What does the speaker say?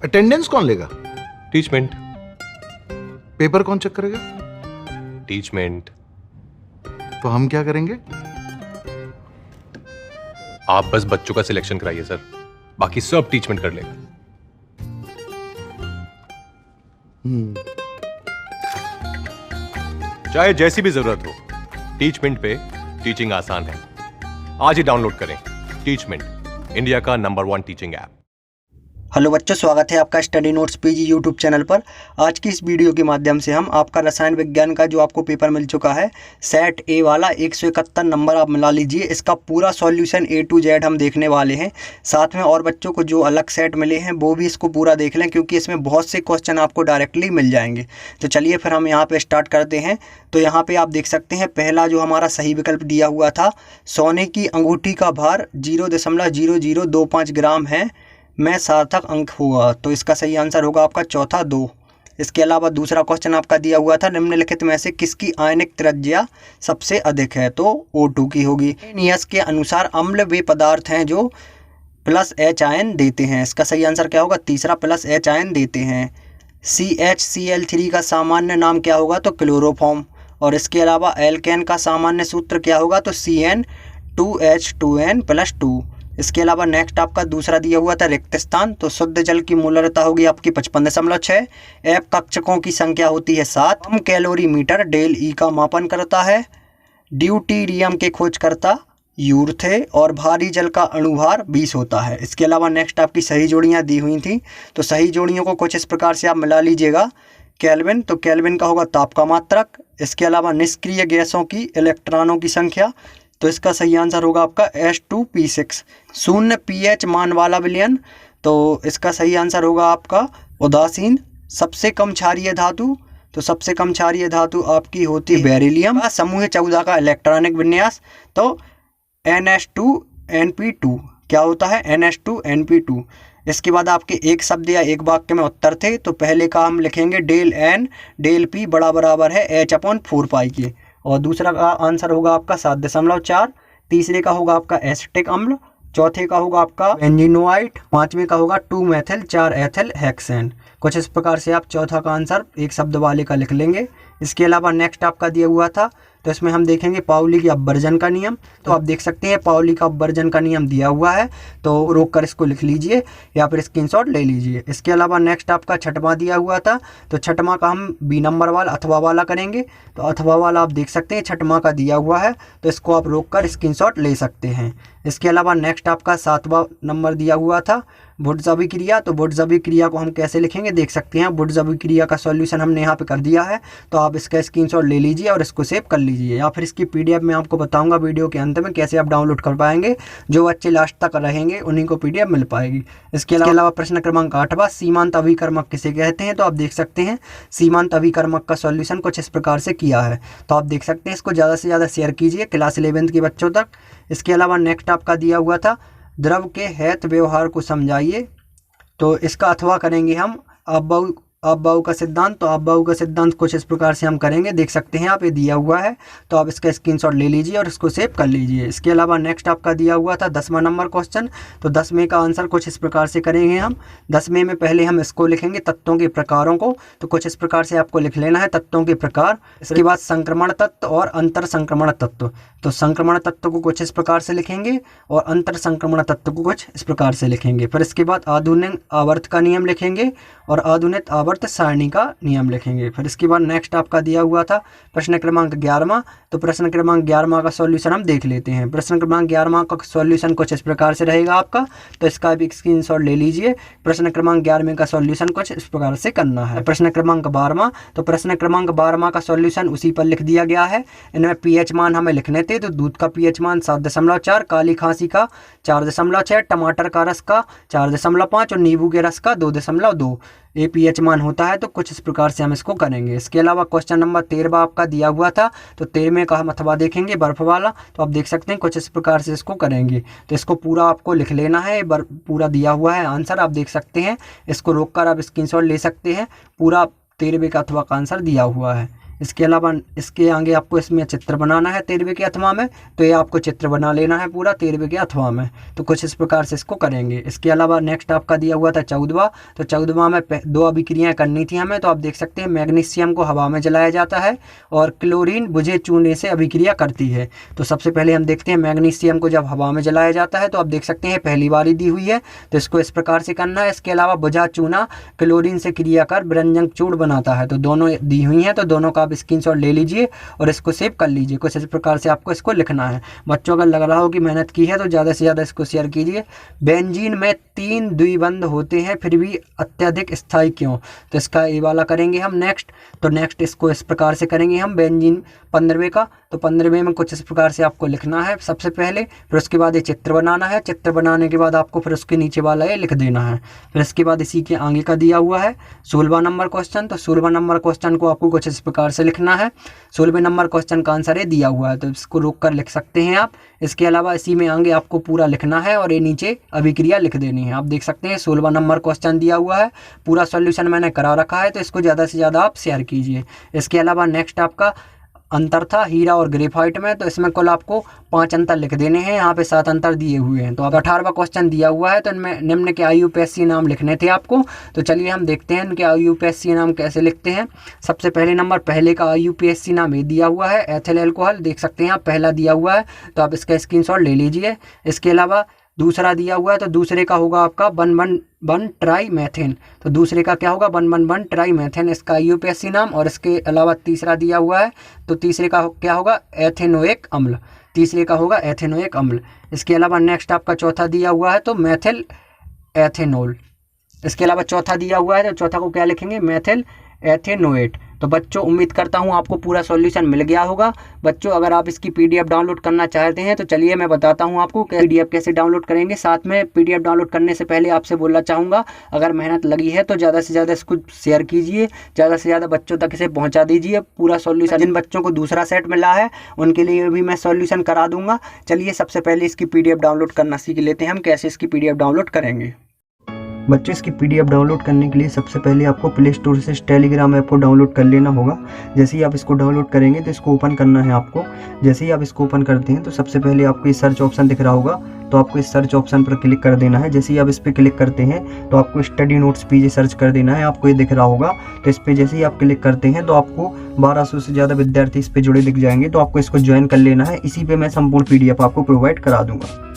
Attendance कौन लेगा? Teachmint. Paper कौन चेक करेगा? टीचमेंट। तो हम क्या करेंगे? आप बस बच्चों का सिलेक्शन कराइए सर, बाकी सब टीचमेंट कर लेगा। चाहे जैसी भी जरूरत हो, टीचमेंट पे टीचिंग आसान है। आज ही डाउनलोड करें टीचमेंट, इंडिया का नंबर 1 टीचिंग ऐप। हेलो बच्चों, स्वागत है आपका study notes PG YouTube channel पर। आज की इस वीडियो के माध्यम से हम आपका रसायन विज्ञान का जो आपको पेपर मिल चुका है सेट ए वाला 171 नंबर आप मिला लीजिए, इसका पूरा सॉल्यूशन A to Z हम देखने वाले हैं। साथ में और बच्चों को जो अलग सेट मिले हैं वो भी इसको पूरा देख लें, क्योंकि इसमें बहुत से क्वेश्चन आपको डायरेक्टली मिल जाएंगे। तो चलिए फिर हम यहाँ पर स्टार्ट करते हैं। तो यहाँ पर आप देख सकते हैं पहला जो हमारा सही विकल्प दिया हुआ था, सोने की अंगूठी का भार 0.0025 ग्राम है में सार्थक अंक होगा। तो इसका सही आंसर होगा आपका चौथा 2। इसके अलावा दूसरा क्वेश्चन आपका दिया हुआ था, निम्नलिखित में से किसकी आयनिक त्रिज्या सबसे अधिक है? तो O2 की होगी। नियस के अनुसार अम्ल वे पदार्थ हैं जो +H आयन देते हैं। इसका सही आंसर क्या होगा? तीसरा +H आयन देते हैं। CHCl3 का सामान्य नाम क्या होगा? तो क्लोरोफॉर्म। और इसके अलावा एल्केन का सामान्य सूत्र क्या होगा? तो CN2H2n+2। इसके अलावा नेक्स्ट आपका दूसरा दिया हुआ था रिक्त स्थान, तो शुद्ध जल की मोलरता होगी आपकी 55.6। एफ कक्षकों की संख्या होती है 7। कम कैलोरीमीटर डेल ई का मापन करता है। ड्यूटीरियम के खोजकर्ता यूर थे और भारी जल का अणुभार 20 होता है। इसके अलावा नेक्स्ट आपकी सही जोड़ियाँ दी हुई थी, तो सही जोड़ियों को कुछ इस प्रकार से आप मिला लीजिएगा। केल्विन, तो केल्विन का होगा ताप का मात्रक। इसके अलावा निष्क्रिय गैसों की इलेक्ट्रॉनों की संख्या, तो इसका सही आंसर होगा आपका H2P6। शून्य pH मान वाला विलयन, तो इसका सही आंसर होगा आपका उदासीन। सबसे कम क्षारीय धातु, तो सबसे कम क्षारीय धातु आपकी होती है बेरिलियम। समूह 14 का इलेक्ट्रॉनिक विन्यास, तो NH2Np2 क्या होता है? NH2Np2। इसके बाद आपके एक शब्द या एक वाक्य में उत्तर थे, तो पहले का हम लिखेंगे डेल N डेल P बराबर है H/4π के, और दूसरा का आंसर होगा आपका 7.4। तीसरे का होगा आपका एसिटिक अम्ल। चौथे का होगा आपका बेंजीनोआइट। पांचवें का होगा 2-मेथिल 4-एथिल हेक्सेन। कुछ इस प्रकार से आप चौथा का आंसर एक शब्द वाले का लिख लेंगे। इसके अलावा नेक्स्ट आपका दिया हुआ था, तो इसमें हम देखेंगे पाउली की अपवर्जन का नियम। तो आप देख सकते हैं पाउली का अपवर्जन का नियम दिया हुआ है, तो रोक कर इसको लिख लीजिए या फिर स्क्रीनशॉट ले लीजिए। इसके अलावा नेक्स्ट आपका छठवां दिया हुआ था, तो छठवां का हम B नंबर वाला अथवा वाला करेंगे। तो अथवा वाला आप देख सकते हैं छठवां का दिया हुआ है, तो इसको आप रोक कर स्क्रीनशॉट ले सकते हैं। इसके अलावा नेक्स्ट आपका 7वां नंबर दिया हुआ था वुड्स क्रिया। तो वुड्स क्रिया को हम कैसे लिखेंगे देख सकते हैं। वुड्स क्रिया का सॉल्यूशन हमने यहाँ पे कर दिया है, तो आप इसका स्क्रीनशॉट ले लीजिए और इसको सेव कर लीजिए, या फिर इसकी PDF मैं आपको बताऊंगा वीडियो के अंत में कैसे आप डाउनलोड कर पाएंगे। जो बच्चे लास्ट तक रहेंगे उन्हीं को PDF मिल पाएगी। इसके अलावा प्रश्न क्रमांक 8वां, सीमांत अभिकर्मक किसे कहते हैं? तो आप देख सकते हैं सीमांत अभिकर्मक का सॉल्यूशन कुछ इस प्रकार से किया है, तो आप देख सकते हैं। इसको ज़्यादा से ज़्यादा शेयर कीजिए क्लास 11th के बच्चों तक। इसके अलावा नेक्स्ट आपका दिया हुआ था द्रव के हैत व्यवहार को समझाइए। तो इसका अथवा करेंगे हम अफबाऊ का सिद्धांत। तो अफबाऊ का सिद्धांत कुछ इस प्रकार से हम करेंगे, देख सकते हैं आप, ये दिया हुआ है, तो आप इसका स्क्रीनशॉट ले लीजिए और इसको सेव कर लीजिए। इसके अलावा नेक्स्ट आपका दिया हुआ था 10वां नंबर क्वेश्चन। तो 10वें का आंसर कुछ इस प्रकार से करेंगे हम। 10वें में पहले हम इसको लिखेंगे तत्वों के प्रकारों को, तो कुछ इस प्रकार से आपको लिख लेना है तत्वों के प्रकार। इसके बाद संक्रमण तत्व और अंतर संक्रमण तत्व, तो संक्रमण तत्व को कुछ इस प्रकार से लिखेंगे और अंतर संक्रमण तत्व को कुछ इस प्रकार से लिखेंगे। फिर इसके बाद आधुनिक आवर्त का नियम लिखेंगे और आधुनिक आवर्त सारणी का नियम लिखेंगे। फिर इसके बाद नेक्स्ट आपका दिया हुआ था प्रश्न क्रमांक 11वां। तो प्रश्न क्रमांक 11वां का सॉल्यूशन हम देख लेते हैं। प्रश्न क्रमांक 11वां का सॉल्यूशन कुछ इस प्रकार से रहेगा आपका, तो इसका भी स्क्रीनशॉट ले लीजिए। प्रश्न क्रमांक 11वें का सॉल्यूशन कुछ इस प्रकार से करना है। प्रश्न क्रमांक 12वां, तो प्रश्न क्रमांक 12वां का सॉल्यूशन उसी पर लिख दिया गया है। इनमें pH मान हमें लिखने थे, तो दूध का pH मान 7.4, काली खांसी का 4.6, टमाटर का रस का 4.5 और नींबू के रस का 2.2 ये pH मान होता है। तो कुछ इस प्रकार से हम इसको करेंगे। इसके अलावा क्वेश्चन नंबर 13वां आपका दिया हुआ था, तो 13वें का हम अथवा देखेंगे बर्फ वाला। तो आप देख सकते हैं कुछ इस प्रकार से इसको करेंगे, तो इसको पूरा आपको लिख लेना है। पूरा दिया हुआ है आंसर, आप देख सकते हैं। इसको रोक कर आप स्क्रीनशॉट ले सकते हैं। पूरा 13वें का अथवा का आंसर दिया हुआ है। इसके अलावा इसके आगे आपको इसमें चित्र बनाना है 13वें के अथवा में, तो ये आपको चित्र बना लेना है पूरा 13वें के अथवा में। तो कुछ इस प्रकार से इसको करेंगे। इसके अलावा नेक्स्ट आपका दिया हुआ था 14वां, तो 14वां में 2 अभिक्रियाएँ करनी थी हमें। तो आप देख सकते हैं मैग्नीशियम को हवा में जलाया जाता है और क्लोरीन बुझे चूने से अभिक्रिया करती है। तो सबसे पहले हम देखते हैं मैग्नीशियम को जब हवा में जलाया जाता है, तो आप देख सकते हैं पहली बारी दी हुई है, तो इसको इस प्रकार से करना है। इसके अलावा बुझा चूना क्लोरीन से क्रिया कर व्यंजक चूर्ण बनाता है, तो दोनों दी हुई हैं, तो दोनों का आप स्क्रीनशॉट ले लीजिए और इसको सेव कर लीजिए। कुछ इस प्रकार से आपको इसको लिखना है। बच्चों अगर लग रहा हो कि मेहनत की है तो ज़्यादा से ज़्यादा इसको शेयर कीजिए। बेंजीन में 3 द्विबंध होते हैं फिर भी अत्यधिक स्थायी क्यों? तो इसका ये वाला करेंगे हम नेक्स्ट। तो नेक्स्ट इसको इस प्रकार से करेंगे हम बेंजीन 15वें का। तो 15वें में कुछ इस प्रकार से आपको लिखना है सबसे पहले, फिर उसके बाद ये चित्र बनाना है। चित्र बनाने के बाद आपको फिर उसके नीचे वाला ये लिख देना है। फिर इसके बाद इसी के आगे का दिया हुआ है 16वां नंबर क्वेश्चन। तो 16वां नंबर क्वेश्चन को आपको कुछ इस प्रकार से लिखना है। 16वें नंबर क्वेश्चन का आंसर ये दिया हुआ है, तो इसको रोक कर लिख सकते हैं आप। इसके अलावा इसी में आगे आपको पूरा लिखना है और ये नीचे अभिक्रिया लिख देनी है। आप देख सकते हैं 16वां नंबर क्वेश्चन दिया हुआ है, पूरा सॉल्यूशन मैंने करा रखा है, तो इसको ज़्यादा से ज़्यादा आप शेयर कीजिए। इसके अलावा नेक्स्ट आपका अंतर था हीरा और ग्रेफाइट में, तो इसमें कुल आपको 5 अंतर लिख देने हैं। यहाँ पे 7 अंतर दिए हुए हैं। तो अब 18वां क्वेश्चन दिया हुआ है, तो इनमें निम्न के IUPAC नाम लिखने थे आपको। तो चलिए हम देखते हैं इनके IUPAC नाम कैसे लिखते हैं। सबसे पहले नंबर पहले का IUPAC नाम ये दिया हुआ है एथिल अल्कोहल, देख सकते हैं आप पहला दिया हुआ है, तो आप इसका स्क्रीनशॉट ले लीजिए। इसके अलावा दूसरा दिया हुआ है, तो दूसरे का होगा आपका 1,1,1 ट्राईमेथेन। तो दूसरे का क्या होगा 1,1,1 ट्राईमेथेन इसका IUPAC नाम। और इसके अलावा तीसरा दिया हुआ है, तो तीसरे का क्या होगा एथेनोइक अम्ल, तीसरे का होगा एथेनोइक अम्ल। इसके अलावा नेक्स्ट आपका चौथा दिया हुआ है, तो मेथिल एथेनॉल। इसके अलावा चौथा दिया हुआ है, तो चौथा को क्या लिखेंगे मेथिल एथेनोएट। तो बच्चों उम्मीद करता हूँ आपको पूरा सॉल्यूशन मिल गया होगा। बच्चों अगर आप इसकी PDF डाउनलोड करना चाहते हैं तो चलिए मैं बताता हूँ आपको कि PDF कैसे डाउनलोड करेंगे। साथ में PDF डाउनलोड करने से पहले आपसे बोलना चाहूँगा, अगर मेहनत लगी है तो ज़्यादा से ज़्यादा इसको शेयर कीजिए, ज़्यादा से ज़्यादा बच्चों तक इसे पहुँचा दीजिए पूरा सॉल्यूशन। जिन बच्चों को दूसरा सेट मिला है उनके लिए भी मैं सॉल्यूशन करा दूँगा। चलिए सबसे पहले इसकी PDF डाउनलोड करना सीख लेते हैं हम, कैसे इसकी PDF डाउनलोड करेंगे। बच्चों इसकी PDF डाउनलोड करने के लिए सबसे पहले आपको प्ले स्टोर से टेलीग्राम ऐप को डाउनलोड कर लेना होगा। जैसे ही आप इसको डाउनलोड करेंगे तो इसको ओपन करना है आपको। जैसे ही आप इसको ओपन करते हैं तो सबसे पहले आपको ये सर्च ऑप्शन दिख रहा होगा, तो आपको इस सर्च ऑप्शन पर क्लिक कर देना है। जैसे ही आप इस पर क्लिक करते हैं तो आपको स्टडी नोट्स PG सर्च कर देना है, आपको ये दिख रहा होगा। तो इस पर जैसे ही आप क्लिक करते हैं तो आपको 1200 से ज़्यादा विद्यार्थी इस पर जुड़े दिख जाएंगे, तो आपको इसको ज्वाइन कर लेना है। इसी पे मैं संपूर्ण PDF आपको प्रोवाइड करा दूंगा।